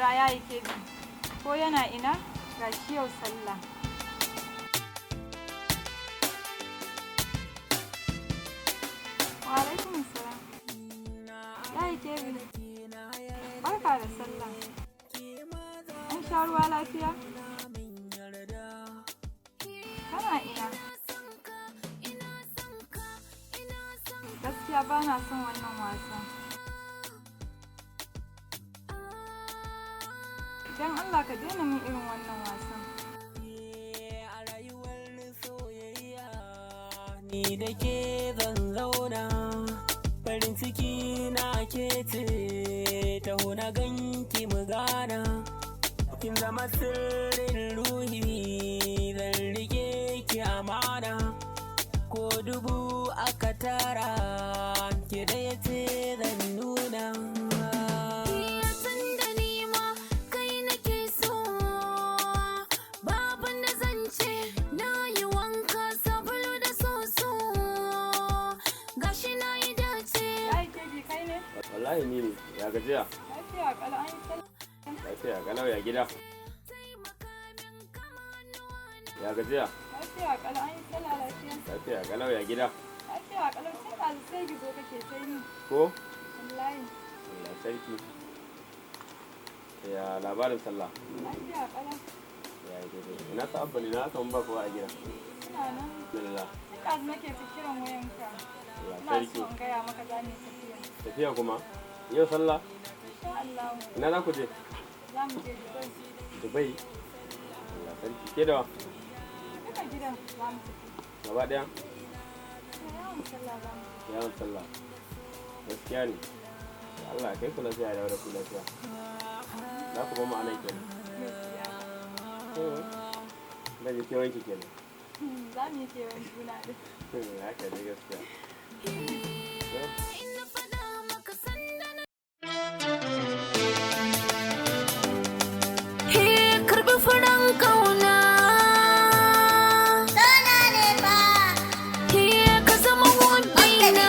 kira yayi kebi ko yana ina gashi yau sallah. Wa alaikum salam. Yayi kebi barka da sallah. An sha ruwa lafiya? Kana ina? Gaskiya ba na son wannan wasan. Don Allah ka daina min irin wannan wasan. Ni da ke zan zauna, farin ciki na ke ce, taho na ganki mu gana. Kin zama sirrin ruhi, zan rike ki amana. Ko dubu aka tara, ki ɗaya ce zan nuna. Wallahi ni ne, ya gajiya? Lafiya kalau an yi sallah. Lafiya kalau ya gida? Ya gajiya? Lafiya kalau an yi sallah lafiya. Lafiya kalau ya gida? Lafiya kalau tun ɗazu sai gizo kake sai ni. Ko? Wallahi. Allah sarki. Ya labarin sallah? Lafiya kalau. Ya yi daidai. Ina sa abba ne na san ba kowa a gida. Ina nan. Bismillah. Tun ɗazu nake fikiran wayanka. Allah Ina sarki. so in gaya maka za mu yi tafiya. Tafiya kuma? Yau sallah? Insha Allah Ina za ku je? za mu je Dubai. Dubai? Allah sarki. Ke da wa? Duka gidan za mu tafi. Gaba ɗaya? Ina yawon sallah za mu tafi. Yawon sallah. Gaskiya ne. Allah kai ku lafiya da wadda ku lafiya. Za ku ba mu anan kenan. Gaskiya. Zan yi kewanki kenan. Za mu yi kewan juna ɗin. Haka ne gaskiya. Karɓi furen ƙauna. Sona ne ba. Ka zama hobbina.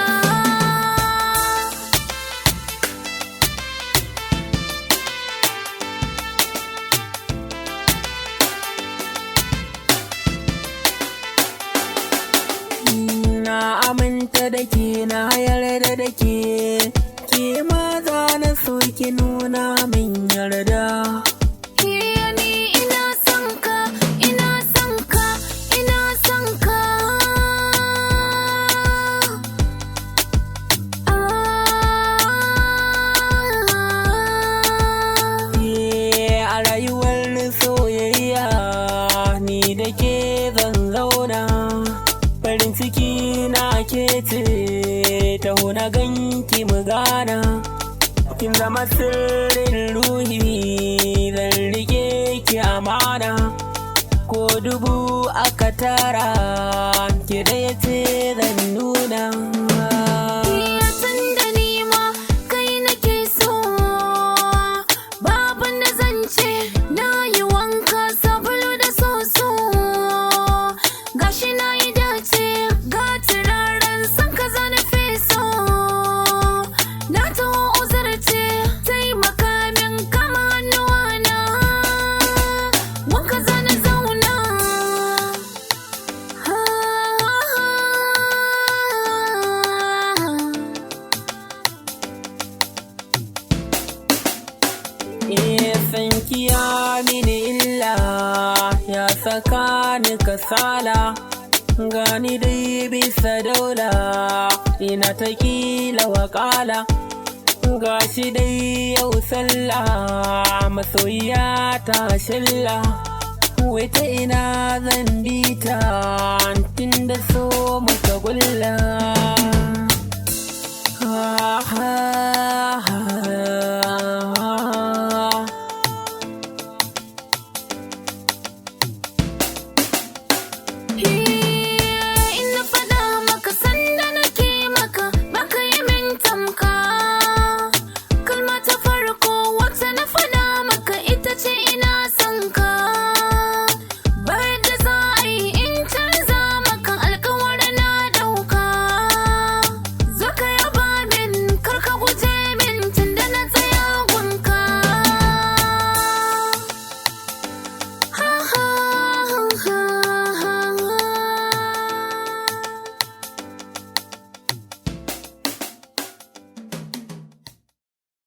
Na aminta da ke, na yarda da ke, ke ma za na so ki nuna min yarda. Farin ciki na ke ce, taho na ganki mu gana. Kin zama sirrin ruhi, zan rike ki amana. Ko dubu aka tara, ki ɗaya ce zan nuna. Sankiya mini illa, ya saka ni kasala. Gani dai bisa daula, ina ta kila wakala. Gashi dai yau sallah, masoyiya ta shilla. Wai ta ina zan bi ta, tun da so muka gulla.